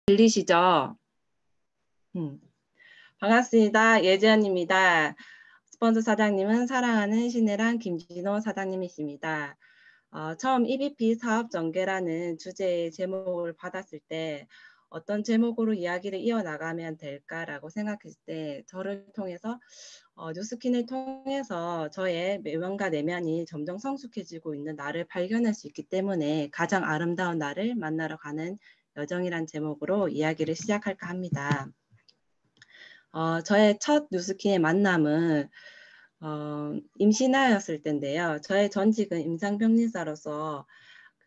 들리시죠? 음. 반갑습니다. 예지연입니다. 스폰서 사장님은 사랑하는 신혜랑 김진호 사장님이십니다. 처음 EBP 사업 전개라는 주제의 제목을 받았을 때 어떤 제목으로 이야기를 이어나가면 될까라고 생각했을 때 저를 통해서 뉴스킨을 통해서 저의 외면과 내면이 점점 성숙해지고 있는 나를 발견할 수 있기 때문에 가장 아름다운 나를 만나러 가는 여정이란 제목으로 이야기를 시작할까 합니다. 저의 첫 뉴스킨의 만남은 임신하였을 때인데요. 저의 전직은 임상병리사로서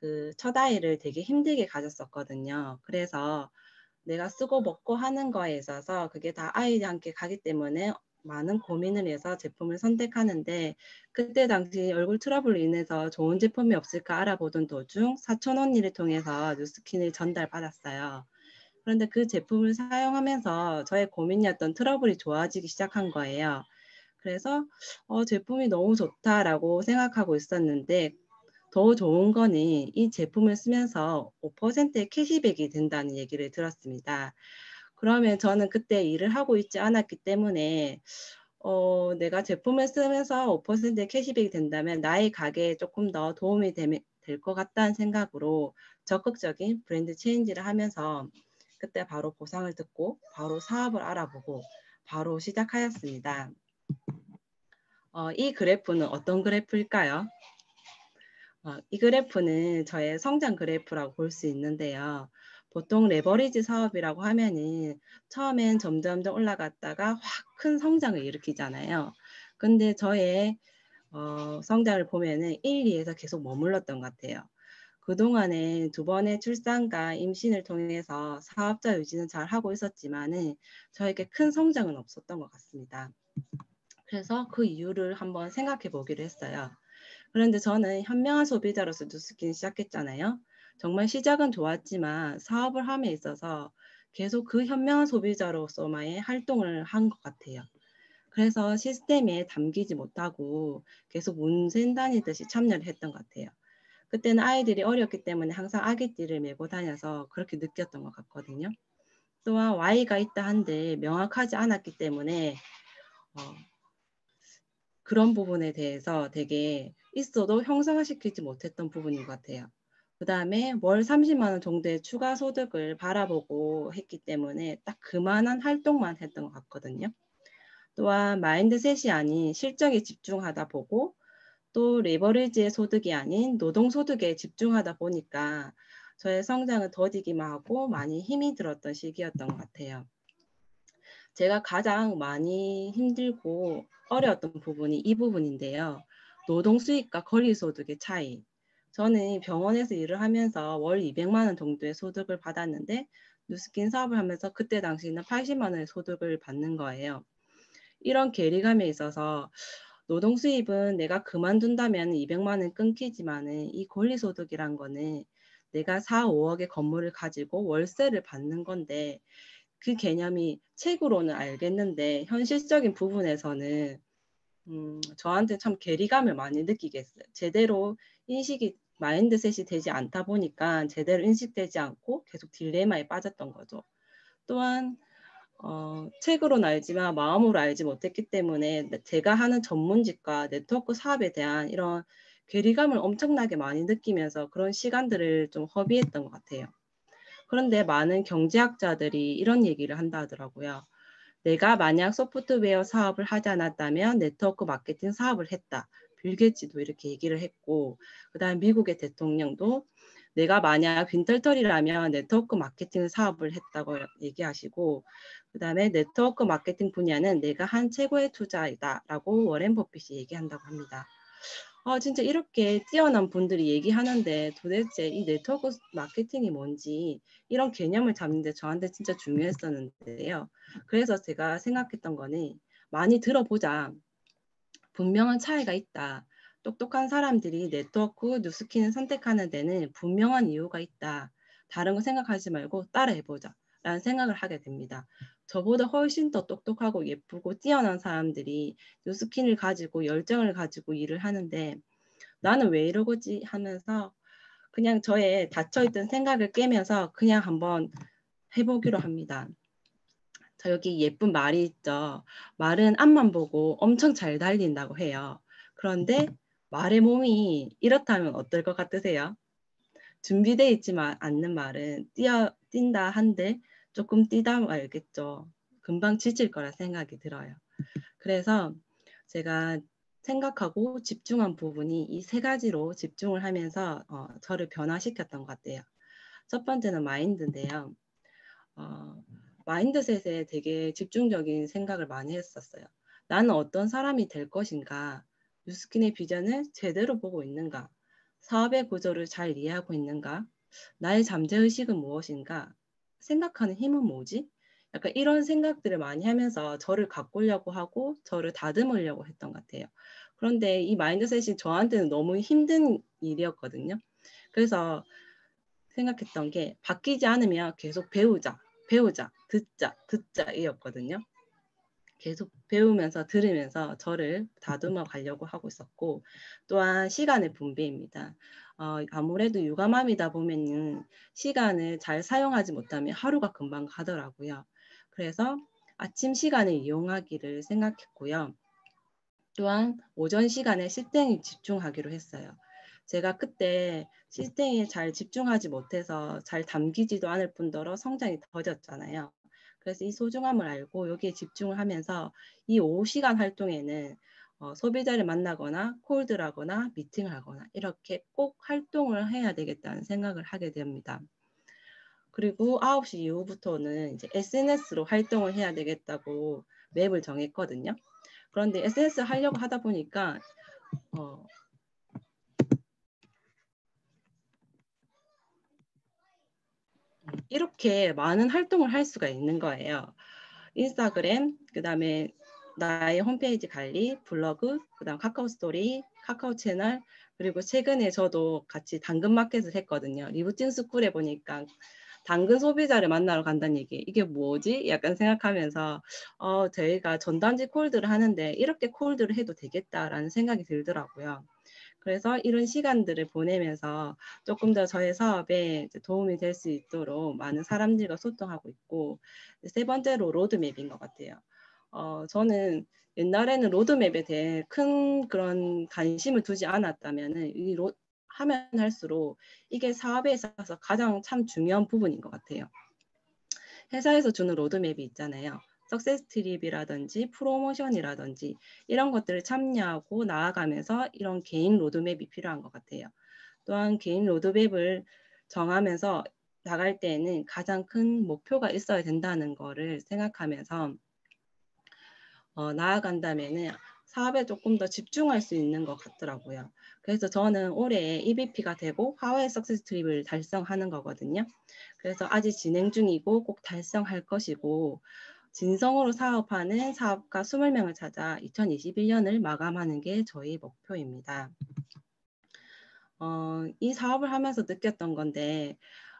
그 첫 아이를 되게 힘들게 가졌었거든요. 그래서 내가 쓰고 먹고 하는 거에 있어서 그게 다 아이와 함께 가기 때문에 많은 고민을 해서 제품을 선택하는데 그때 당시 얼굴 트러블로 인해서 좋은 제품이 없을까 알아보던 도중 사촌 언니를 통해서 뉴스킨을 전달받았어요. 그런데 그 제품을 사용하면서 저의 고민이었던 트러블이 좋아지기 시작한 거예요. 그래서 제품이 너무 좋다라고 생각하고 있었는데 더 좋은 거는 이 제품을 쓰면서 5%의 캐시백이 된다는 얘기를 들었습니다. 그러면 저는 그때 일을 하고 있지 않았기 때문에 내가 제품을 쓰면서 5%의 캐시백이 된다면 나의 가게에 조금 더 도움이 될 것 같다는 생각으로 적극적인 브랜드 체인지를 하면서 그때 바로 보상을 듣고 바로 사업을 알아보고 바로 시작하였습니다. 이 그래프는 어떤 그래프일까요? 이 그래프는 저의 성장 그래프라고 볼 수 있는데요. 보통 레버리지 사업이라고 하면은 처음엔 점점 올라갔다가 확 큰 성장을 일으키잖아요. 근데 저의 성장을 보면은 1, 2에서 계속 머물렀던 것 같아요. 그동안에 2번의 출산과 임신을 통해서 사업자 유지는 잘 하고 있었지만은 저에게 큰 성장은 없었던 것 같습니다. 그래서 그 이유를 한번 생각해 보기로 했어요. 그런데 저는 현명한 소비자로서 뉴스킨 시작했잖아요. 정말 시작은 좋았지만 사업을 함에 있어서 계속 그 현명한 소비자로서만의 활동을 한 것 같아요. 그래서 시스템에 담기지 못하고 계속 문센 다니듯이 참여를 했던 것 같아요. 그때는 아이들이 어렸기 때문에 항상 아기띠를 메고 다녀서 그렇게 느꼈던 것 같거든요. 또한 Y가 있다 한데 명확하지 않았기 때문에 그런 부분에 대해서 되게 있어도 형상화시키지 못했던 부분인 것 같아요. 그 다음에 월 30만 원 정도의 추가 소득을 바라보고 했기 때문에 딱 그만한 활동만 했던 것 같거든요. 또한 마인드셋이 아닌 실적에 집중하다 보고 또 레버리지의 소득이 아닌 노동소득에 집중하다 보니까 저의 성장은 더디기만 하고 많이 힘이 들었던 시기였던 것 같아요. 제가 가장 많이 힘들고 어려웠던 부분이 이 부분인데요. 노동 수익과 권리 소득의 차이. 저는 병원에서 일을 하면서 월 200만 원 정도의 소득을 받았는데 뉴스킨 사업을 하면서 그때 당시에는 80만 원의 소득을 받는 거예요. 이런 괴리감에 있어서 노동 수입은 내가 그만둔다면 200만 원 끊기지만은 이 권리 소득이란 거는 내가 4, 5억의 건물을 가지고 월세를 받는 건데 그 개념이 책으로는 알겠는데 현실적인 부분에서는 저한테 참 괴리감을 많이 느끼겠어요. 제대로 인식이 마인드셋이 되지 않다 보니까 제대로 인식되지 않고 계속 딜레마에 빠졌던 거죠. 또한 책으로는 알지만 마음으로 알지 못했기 때문에 제가 하는 전문직과 네트워크 사업에 대한 이런 괴리감을 엄청나게 많이 느끼면서 그런 시간들을 좀 허비했던 것 같아요. 그런데 많은 경제학자들이 이런 얘기를 한다 하더라고요. 내가 만약 소프트웨어 사업을 하지 않았다면 네트워크 마케팅 사업을 했다. 빌 게이츠도 이렇게 얘기를 했고, 그다음 미국의 대통령도 내가 만약 빈털터리라면 네트워크 마케팅 사업을 했다고 얘기하시고, 그다음에 네트워크 마케팅 분야는 내가 한 최고의 투자이다라고 워렌 버핏이 얘기한다고 합니다. 진짜 이렇게 뛰어난 분들이 얘기하는데 도대체 이 네트워크 마케팅이 뭔지 이런 개념을 잡는데 저한테 진짜 중요했었는데요. 그래서 제가 생각했던 거는 많이 들어보자. 분명한 차이가 있다. 똑똑한 사람들이 네트워크 뉴스킨을 선택하는 데는 분명한 이유가 있다. 다른 거 생각하지 말고 따라해보자. 라는 생각을 하게 됩니다. 저보다 훨씬 더 똑똑하고 예쁘고 뛰어난 사람들이 뉴스킨을 가지고 열정을 가지고 일을 하는데 나는 왜 이러고지 하면서 그냥 저의 닫혀있던 생각을 깨면서 그냥 한번 해보기로 합니다. 자, 여기 예쁜 말이 있죠. 말은 앞만 보고 엄청 잘 달린다고 해요. 그런데 말의 몸이 이렇다면 어떨 것 같으세요? 준비되어 있지만 않는 말은 뛴다 한들 조금 뛰다 말겠죠. 금방 지칠 거라 생각이 들어요. 그래서 제가 생각하고 집중한 부분이 이 세 가지로 집중을 하면서 저를 변화시켰던 것 같아요. 첫 번째는 마인드인데요. 마인드셋에 되게 집중적인 생각을 많이 했었어요. 나는 어떤 사람이 될 것인가? 뉴스킨의 비전을 제대로 보고 있는가? 사업의 구조를 잘 이해하고 있는가? 나의 잠재의식은 무엇인가? 생각하는 힘은 뭐지? 약간 이런 생각들을 많이 하면서 저를 가꾸려고 하고 저를 다듬으려고 했던 것 같아요. 그런데 이 마인드셋이 저한테는 너무 힘든 일이었거든요. 그래서 생각했던 게 바뀌지 않으면 계속 배우자, 듣자 이었거든요. 계속 배우면서 들으면서 저를 다듬어 가려고 하고 있었고, 또한 시간의 분배입니다. 아무래도 육아맘이다 보면은 시간을 잘 사용하지 못하면 하루가 금방 가더라고요. 그래서 아침 시간을 이용하기를 생각했고요. 또한 오전 시간에 실생에 집중하기로 했어요. 제가 그때 실생에 잘 집중하지 못해서 잘 담기지도 않을 뿐더러 성장이 더뎠잖아요. 그래서 이 소중함을 알고 여기에 집중을 하면서 이 오후 시간 활동에는 소비자를 만나거나 콜드를 하거나 미팅을 하거나 이렇게 꼭 활동을 해야 되겠다는 생각을 하게 됩니다. 그리고 9시 이후부터는 이제 SNS로 활동을 해야 되겠다고 맵을 정했거든요. 그런데 SNS 하려고 하다 보니까 이렇게 많은 활동을 할 수가 있는 거예요. 인스타그램, 그다음에 나의 홈페이지 관리, 블로그, 그다음 카카오 스토리, 카카오 채널, 그리고 최근에 저도 같이 당근마켓을 했거든요. 리부팅 스쿨에 보니까 당근 소비자를 만나러 간다는 얘기, 이게 뭐지? 약간 생각하면서 저희가 전단지 콜드를 하는데 이렇게 콜드를 해도 되겠다라는 생각이 들더라고요. 그래서 이런 시간들을 보내면서 조금 더 저의 사업에 도움이 될 수 있도록 많은 사람들과 소통하고 있고, 세 번째로 로드맵인 것 같아요. 저는 옛날에는 로드맵에 대해 큰 그런 관심을 두지 않았다면은 하면 할수록 이게 사업에 있어서 가장 참 중요한 부분인 것 같아요. 회사에서 주는 로드맵이 있잖아요. 석세스 트립이라든지 프로모션이라든지 이런 것들을 참여하고 나아가면서 이런 개인 로드맵이 필요한 것 같아요. 또한 개인 로드맵을 정하면서 나갈 때에는 가장 큰 목표가 있어야 된다는 거를 생각하면서 나아간다면은 사업에 조금 더 집중할 수 있는 것 같더라고요. 그래서 저는 올해 EVP가 되고 하와이 석세스 트립을 달성하는 거거든요. 그래서 아직 진행 중이고 꼭 달성할 것이고, 진성으로 사업하는 사업가 20명을 찾아 2021년을 마감하는 게 저희 목표입니다. 이 사업을 하면서 느꼈던 건데,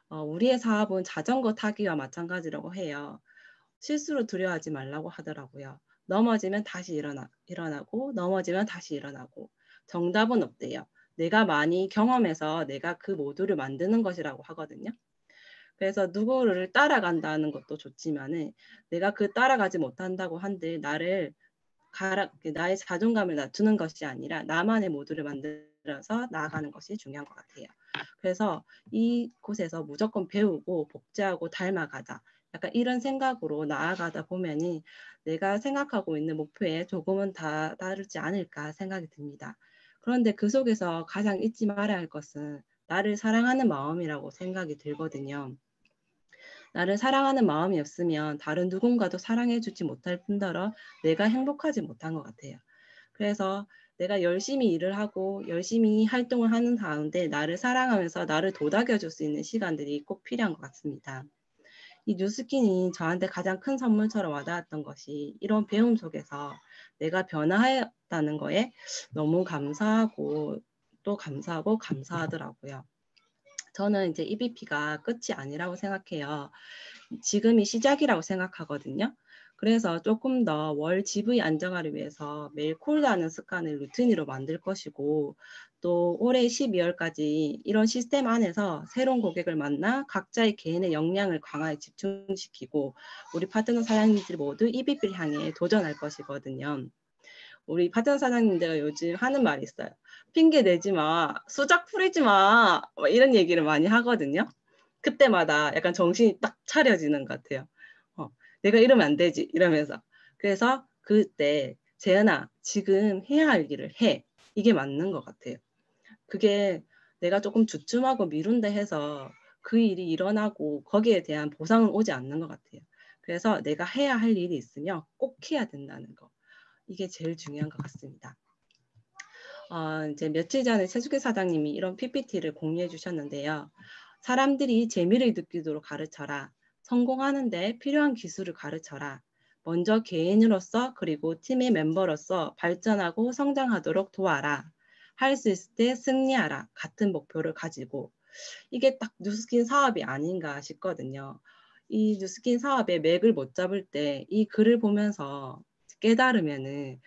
우리의 사업은 자전거 타기와 마찬가지라고 해요. 실수로 두려워하지 말라고 하더라고요. 넘어지면 다시 일어나고 넘어지면 다시 일어나고, 정답은 없대요. 내가 많이 경험해서 내가 그 모두를 만드는 것이라고 하거든요. 그래서 누구를 따라간다는 것도 좋지만은 내가 그 따라가지 못한다고 한들 나의 자존감을 낮추는 것이 아니라 나만의 모두를 만들어서 나아가는 것이 중요한 것 같아요. 그래서 이곳에서 무조건 배우고 복제하고 닮아가자, 약간 이런 생각으로 나아가다 보면은 내가 생각하고 있는 목표에 조금은 다 다르지 않을까 생각이 듭니다. 그런데 그 속에서 가장 잊지 말아야 할 것은 나를 사랑하는 마음이라고 생각이 들거든요. 나를 사랑하는 마음이 없으면 다른 누군가도 사랑해주지 못할 뿐더러 내가 행복하지 못한 것 같아요. 그래서 내가 열심히 일을 하고 열심히 활동을 하는 가운데 나를 사랑하면서 나를 도닥여줄 수 있는 시간들이 꼭 필요한 것 같습니다. 이 뉴스킨이 저한테 가장 큰 선물처럼 와닿았던 것이 이런 배움 속에서 내가 변화했다는 거에 너무 감사하고 또 감사하고 감사하더라고요. 저는 이제 EBP가 끝이 아니라고 생각해요. 지금이 시작이라고 생각하거든요. 그래서 조금 더 월 GV 안정화를 위해서 매일 콜하는 습관을 루틴으로 만들 것이고 또 올해 12월까지 이런 시스템 안에서 새로운 고객을 만나 각자의 개인의 역량을 강화에 집중시키고 우리 파트너 사장님들 모두 EBP를 향해 도전할 것이거든요. 우리 파트너 사장님들 요즘 하는 말이 있어요. 핑계 내지 마, 수작 부리지 마, 이런 얘기를 많이 하거든요. 그때마다 약간 정신이 딱 차려지는 것 같아요. 내가 이러면 안 되지 이러면서. 그래서 그때 재현아 지금 해야 할 일을 해. 이게 맞는 것 같아요. 그게 내가 조금 주춤하고 미룬다 해서 그 일이 일어나고 거기에 대한 보상은 오지 않는 것 같아요. 그래서 내가 해야 할 일이 있으면 꼭 해야 된다는 거. 이게 제일 중요한 것 같습니다. 이제 며칠 전에 최수길 사장님이 이런 PPT를 공유해 주셨는데요. 사람들이 재미를 느끼도록 가르쳐라. 성공하는데 필요한 기술을 가르쳐라. 먼저 개인으로서 그리고 팀의 멤버로서 발전하고 성장하도록 도와라. 할 수 있을 때 승리하라. 같은 목표를 가지고. 이게 딱 뉴스킨 사업이 아닌가 싶거든요. 이 뉴스킨 사업의 맥을 못 잡을 때 이 글을 보면서 깨달으면은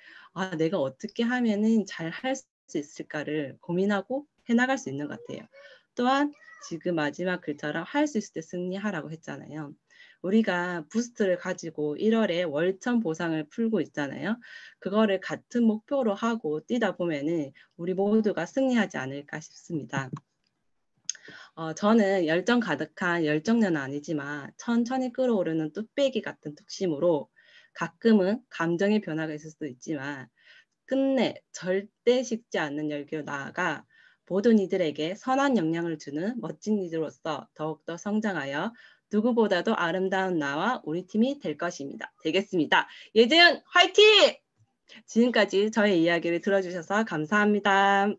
내가 어떻게 하면은 잘 할 수 있을까를 고민하고 해나갈 수 있는 것 같아요. 또한 지금 마지막 글처럼 할 수 있을 때 승리하라고 했잖아요. 우리가 부스트를 가지고 1월에 월천 보상을 풀고 있잖아요. 그거를 같은 목표로 하고 뛰다 보면은 우리 모두가 승리하지 않을까 싶습니다. 저는 열정 가득한 열정녀는 아니지만 천천히 끌어오르는 뚝배기 같은 특심으로 가끔은 감정의 변화가 있을 수도 있지만 끝내 절대 식지 않는 열기로 나아가 모든 이들에게 선한 영향을 주는 멋진 이들로서 더욱더 성장하여 누구보다도 아름다운 나와 우리 팀이 될 것입니다. 되겠습니다. 예재은 화이팅! 지금까지 저의 이야기를 들어주셔서 감사합니다.